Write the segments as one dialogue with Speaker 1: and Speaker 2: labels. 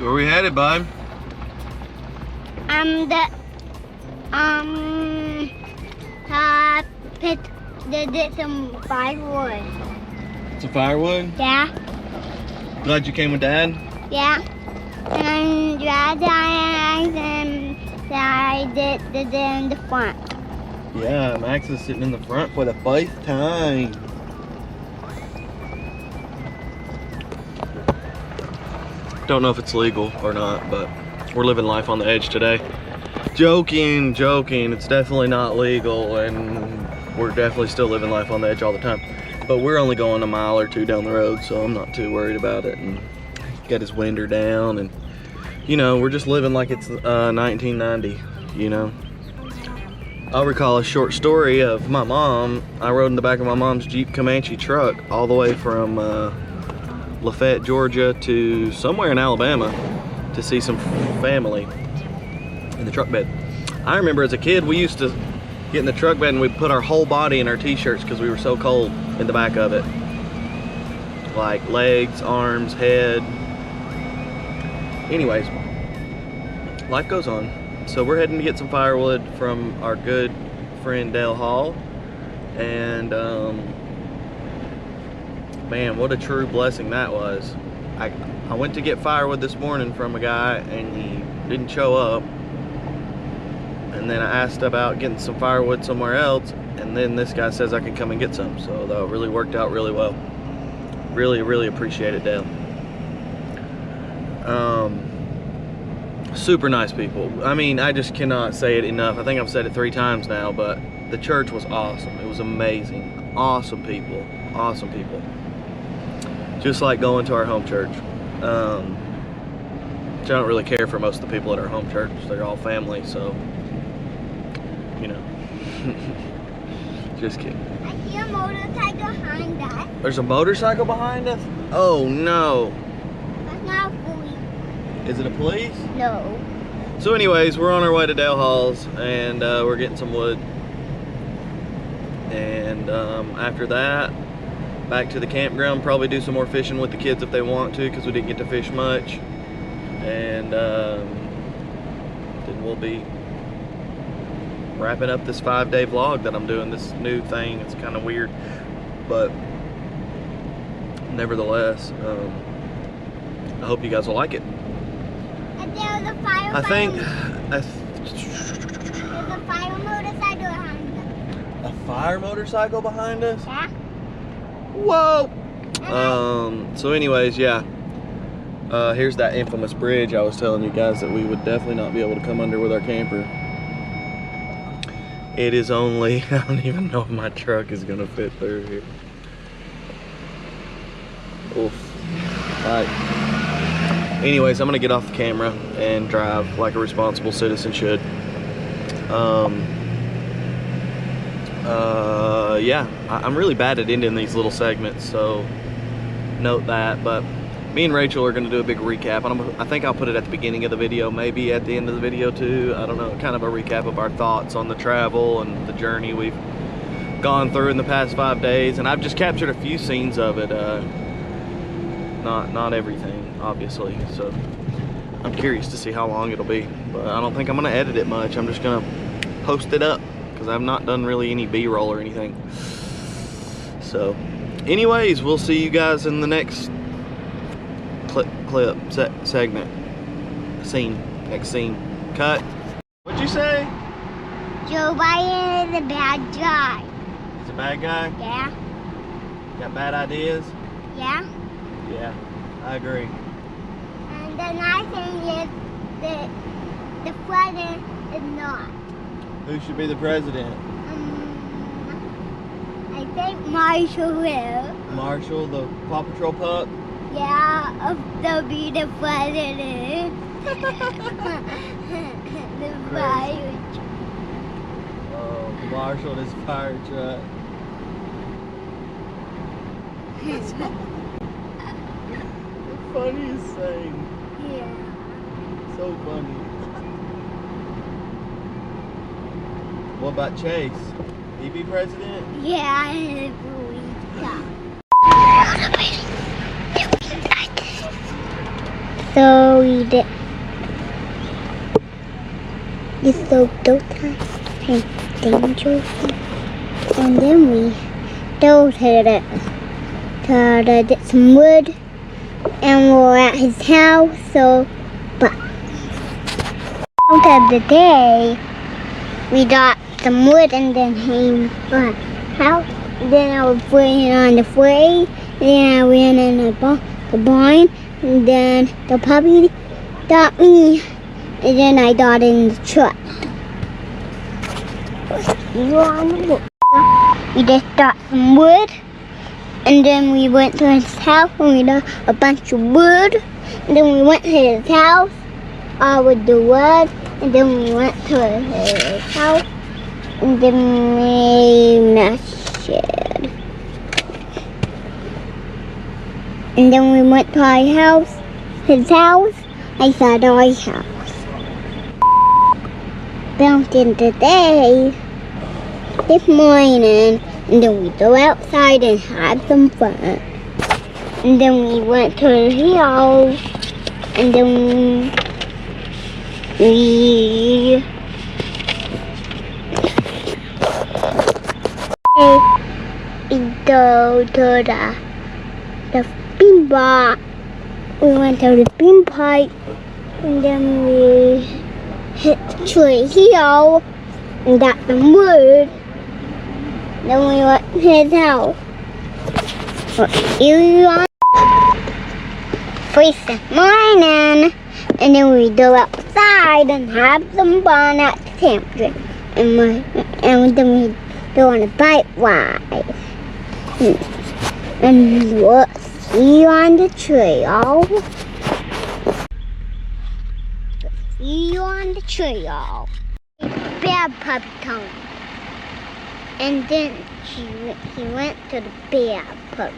Speaker 1: So where we headed, bud?
Speaker 2: Did some firewood.
Speaker 1: Some firewood?
Speaker 2: Yeah.
Speaker 1: Glad you came with Dad?
Speaker 2: Yeah. And Dad and I did in the front.
Speaker 1: Yeah, Max is sitting in the front for the first time. Don't know if it's legal or not, but we're living life on the edge today. Joking. It's definitely not legal, and we're definitely still living life on the edge all the time. But we're only going a mile or two down the road, so I'm not too worried about it. And got his window down, and you know, we're just living like it's 1990, you know. I'll recall a short story of my mom. I rode in the back of my mom's Jeep Comanche truck all the way from Lafayette, Georgia to somewhere in Alabama to see some family in the truck bed. I remember as a kid, we used to get in the truck bed and we'd put our whole body in our t-shirts because we were so cold in the back of it. Like legs, arms, head. Anyways, life goes on. So we're heading to get some firewood from our good friend Dale Hall. And man, what a true blessing that was. I went to get firewood this morning from a guy and he didn't show up. And then I asked about getting some firewood somewhere else, and then this guy says I can come and get some. So that really worked out really well. Really appreciate it, Dale. Super nice people. I mean, I just cannot say it enough. I think I've said it 3 times now, but the church was awesome. It was amazing. Awesome people. Just like going to our home church. Which I don't really care for most of the people at our home church. They're all family, so you know. Just kidding.
Speaker 2: I see a motorcycle behind us.
Speaker 1: There's a motorcycle behind us? Oh no.
Speaker 2: That's not a police.
Speaker 1: Is it a police?
Speaker 2: No.
Speaker 1: So anyways, we're on our way to Dale Hall's, and we're getting some wood. And after that, back to the campground, probably do some more fishing with the kids if they want to, because we didn't get to fish much. And then we'll be wrapping up this 5-day vlog that I'm doing, this new thing. It's kind of weird, but nevertheless, I hope you guys will like it.
Speaker 2: And there's a fire.
Speaker 1: I think
Speaker 2: there's a fire motorcycle behind us.
Speaker 1: a fire motorcycle behind us.
Speaker 2: Yeah.
Speaker 1: Whoa. So anyways, yeah. Here's that infamous bridge I was telling you guys that we would definitely not be able to come under with our camper. It is only, I don't even know if my truck is gonna fit through here. Oof. Alright. Anyways, I'm gonna get off the camera and drive like a responsible citizen should. Yeah, I'm really bad at ending these little segments, so note that. But me and Rachel are going to do a big recap. I think I'll put it at the beginning of the video, maybe at the end of the video too. I don't know, kind of a recap of our thoughts on the travel and the journey we've gone through in the past 5 days. And I've just captured a few scenes of it, not everything, obviously. So I'm curious to see how long it'll be. But I don't think I'm going to edit it much. I'm just going to post it up, because I've not done really any B-roll or anything. So anyways, we'll see you guys in the next segment. Next scene. Cut. What'd you say?
Speaker 2: Joe Biden is a bad guy.
Speaker 1: He's a bad guy?
Speaker 2: Yeah.
Speaker 1: Got bad ideas?
Speaker 2: Yeah.
Speaker 1: Yeah, I agree.
Speaker 2: And the nice thing is that the president is not.
Speaker 1: Who should be the president?
Speaker 2: I think Marshall will.
Speaker 1: Marshall, the Paw Patrol pup?
Speaker 2: Yeah, they'll be the president. The fire.
Speaker 1: Oh, Marshall and his fire truck. The funniest thing.
Speaker 2: Yeah.
Speaker 1: So funny. What about Chase? He be president?
Speaker 2: Yeah, I believe that. So we did. It's so dark and dangerous. And then we go to get some wood, and we're at his house. So, but out of the day, we got some wood, and then he went house. Then I was putting on the way. Then I ran in the barn, and then the puppy got me, and then I got in the truck. We just got some wood, and then we went to his house, and we got a bunch of wood, and then we went to his house with the wood, and then we went to his house, and then we mashed it. And then we went to our house, his house. I said our house. Bumped into day this morning, and then we go outside and had some fun. And then we went to his house, and then we go to the bean bar. We went to the bean pipe, and then we hit the tree hill and got some wood. Then we went to his house. First morning, and then we go outside and have some fun at the campground. And then we go on a bike ride. And we'll see you on the trail. See you on the trail. Bear puppy come. And then he went to the bear puppy.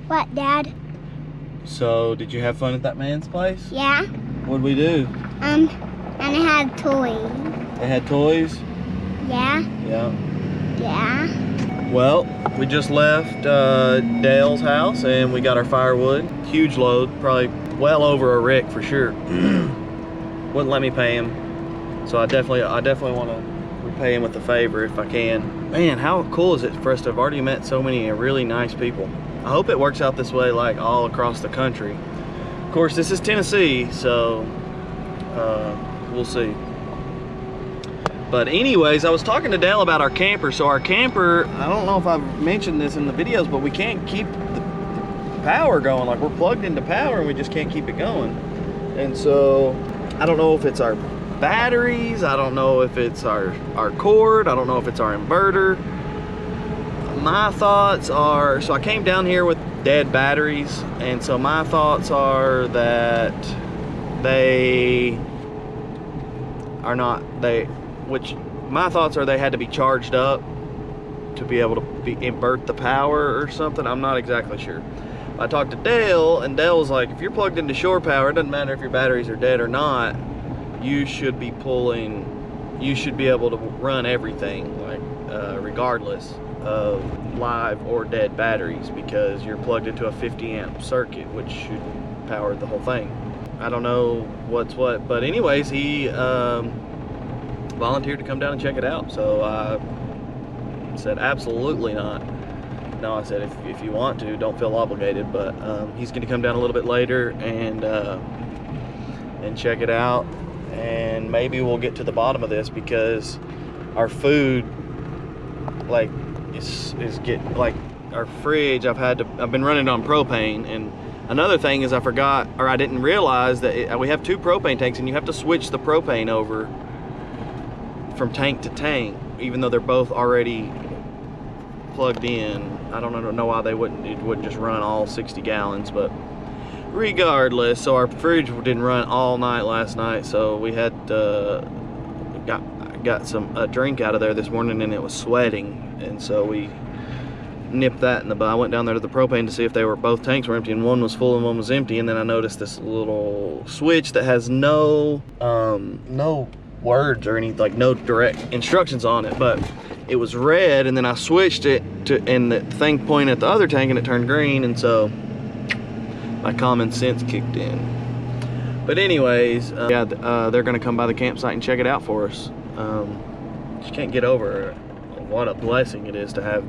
Speaker 2: What, Dad?
Speaker 1: So, did you have fun at that man's place?
Speaker 2: Yeah.
Speaker 1: What'd we do?
Speaker 2: And I had toys.
Speaker 1: They had toys?
Speaker 2: Yeah.
Speaker 1: Yeah.
Speaker 2: Yeah.
Speaker 1: Well, we just left Dale's house and we got our firewood. Huge load, probably well over a rick for sure. Wouldn't let me pay him. So I definitely want to repay him with a favor if I can. Man, how cool is it for us to have already met so many really nice people? I hope it works out this way like all across the country. Of course, this is Tennessee, so we'll see. But anyways, I was talking to Dale about our camper. So our camper, I don't know if I've mentioned this in the videos, but we can't keep the power going. Like, we're plugged into power and we just can't keep it going. And so I don't know if it's our batteries, I don't know if it's our cord, I don't know if it's our inverter. My thoughts are, so I came down here with dead batteries, and so my thoughts are that they had to be charged up to be able to invert the power or something. I'm not exactly sure. I talked to Dale, and Dale was like, if you're plugged into shore power, it doesn't matter if your batteries are dead or not, you should be able to run everything, like regardless of live or dead batteries, because you're plugged into a 50 amp circuit, which should power the whole thing. I don't know what's what, but anyways, he volunteered to come down and check it out. So I said absolutely not. No, I said if you want to, don't feel obligated, but he's going to come down a little bit later and check it out, and maybe we'll get to the bottom of this, because our food, like, is getting, like, our fridge, I've been running on propane. And another thing is I forgot, or I didn't realize that we have 2 propane tanks, and you have to switch the propane over from tank to tank, even though they're both already plugged in. I don't know why it wouldn't just run all 60 gallons, but regardless. So our fridge didn't run all night last night, so we had got a drink out of there this morning, and it was sweating, and so we nip that in the bud. I went down there to the propane to see if both tanks were empty, and one was full and one was empty. And then I noticed this little switch that has no words or any, like, no direct instructions on it, but it was red, and then I switched it to, and the thing pointed at the other tank and it turned green, and so my common sense kicked in. But anyways, yeah, they're gonna come by the campsite and check it out for us. Just can't get over what a blessing it is to have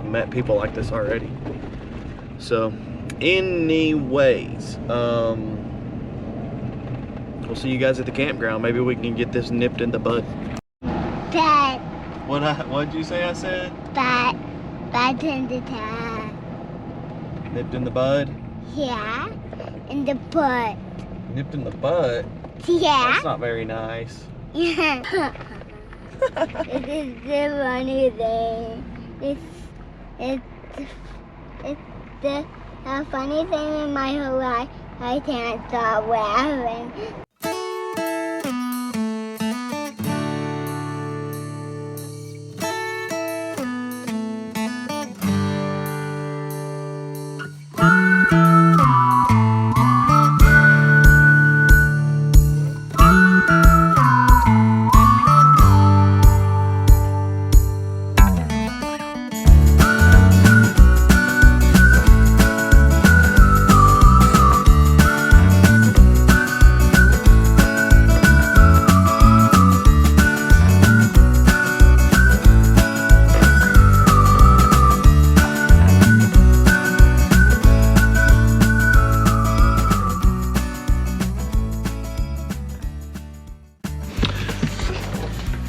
Speaker 1: met people like this already. So anyways, we'll see you guys at the campground. Maybe we can get this nipped in the bud.
Speaker 2: Bad.
Speaker 1: What'd you say I said?
Speaker 2: Bad in the tag.
Speaker 1: Nipped in the bud?
Speaker 2: Yeah, in the butt.
Speaker 1: Nipped in the butt?
Speaker 2: Yeah.
Speaker 1: That's not very nice.
Speaker 2: Yeah. It is the funny thing. It's the funny thing in my whole life. I can't stop laughing.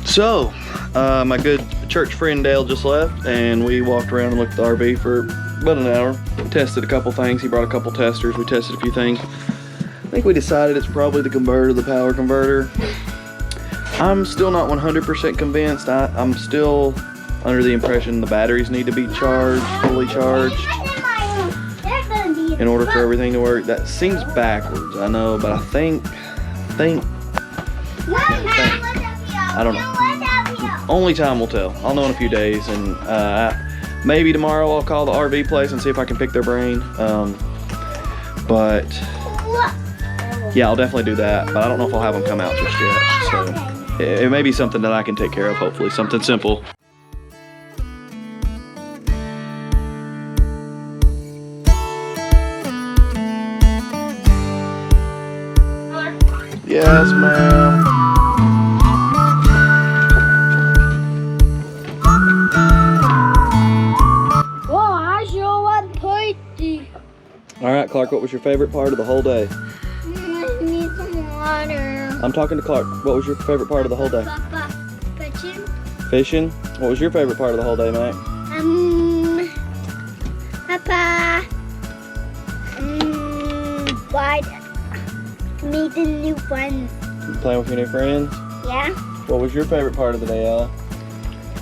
Speaker 1: So, my good church friend Dale just left, and we walked around and looked at the RV for about an hour. Tested a couple things. He brought a couple testers. We tested a few things. I think we decided it's probably the converter, the power converter. I'm still not 100% convinced. I'm still under the impression the batteries need to be charged, fully charged, in order for everything to work. That seems backwards, I know, but I think, I don't know. Only time will tell. I'll know in a few days, and maybe tomorrow I'll call the RV place and see if I can pick their brain. But yeah, I'll definitely do that, but I don't know if I'll have them come out just yet. So it may be something that I can take care of, hopefully, something simple. Yes, ma'am. All right, Clark, what was your favorite part of the whole day?
Speaker 2: I need some water.
Speaker 1: I'm talking to Clark. What was your favorite part of the whole day?
Speaker 2: Papa, fishing.
Speaker 1: Fishing? What was your favorite part of the whole day, Mac?
Speaker 2: Papa, meeting new friends.
Speaker 1: Playing with your new friends?
Speaker 2: Yeah.
Speaker 1: What was your favorite part of the day, Ella?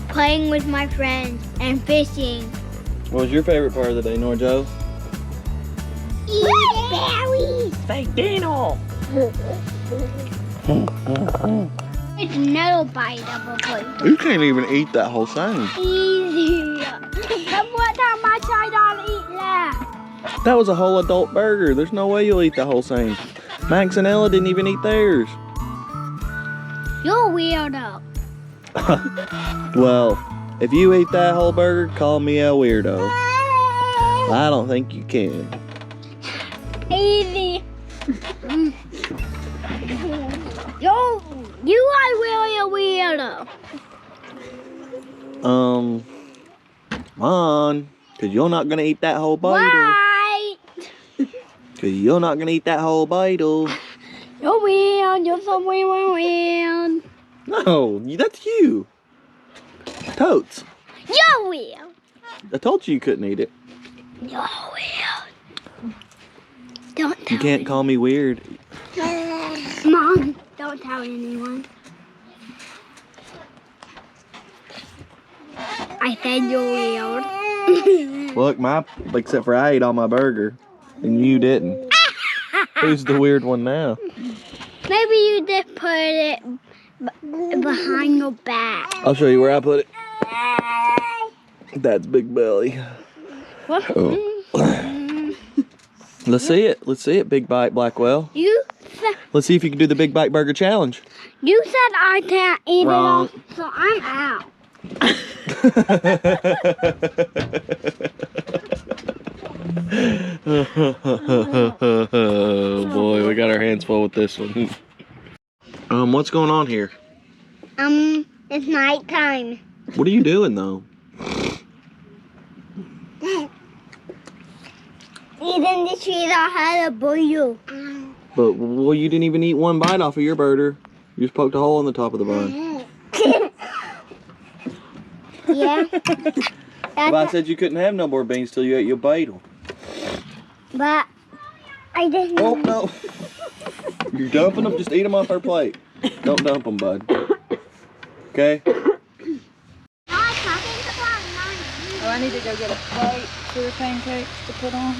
Speaker 2: Playing with my friends and fishing.
Speaker 1: What was your favorite part of the day, Norjo?
Speaker 2: Eating berries.
Speaker 1: Thank Dino!
Speaker 2: It's another bite of a plate.
Speaker 1: You can't even eat that whole thing.
Speaker 2: Easy. But what time I tried to eat that?
Speaker 1: That was a whole adult burger. There's no way you'll eat that whole thing. Max and Ella didn't even eat theirs.
Speaker 2: You're a weirdo.
Speaker 1: Well, if you eat that whole burger, call me a weirdo. I don't think you can.
Speaker 2: Easy. You are really a weirdo.
Speaker 1: Come on, cause you're not gonna eat that whole bite.
Speaker 2: Right.
Speaker 1: Cause you're not gonna eat that whole bite.
Speaker 2: You're weird. You're so weird.
Speaker 1: No, that's you. Totes.
Speaker 2: You're weird.
Speaker 1: I told you couldn't eat it.
Speaker 2: You're weird. Don't tell
Speaker 1: You can't call me weird.
Speaker 2: Mom, don't tell anyone. I said you're weird.
Speaker 1: Look, except for I ate all my burger, and you didn't. Who's the weird one now?
Speaker 2: Maybe you just put it behind your back.
Speaker 1: I'll show you where I put it. That's Big Belly.
Speaker 2: What?
Speaker 1: Let's see it. Let's see it, Big Bite Blackwell. Let's see if you can do the Big Bite Burger Challenge.
Speaker 2: You said I can't eat
Speaker 1: Wrong.
Speaker 2: it all, so I'm out.
Speaker 1: Oh boy, we got our hands full with this one. What's going on here?
Speaker 2: It's nighttime.
Speaker 1: What are you doing though?
Speaker 2: Eating the trees I had a boil.
Speaker 1: But well, you didn't even eat one bite off of your burger. You just poked a hole in the top of the bun.
Speaker 2: Yeah.
Speaker 1: Well, I said you couldn't have no more beans till you ate your bagel.
Speaker 2: But I didn't.
Speaker 1: Oh no! You're dumping them. Just eat them off our plate. Don't dump them, bud. Okay.
Speaker 3: Oh, I need to go get a plate for the pancakes to put on.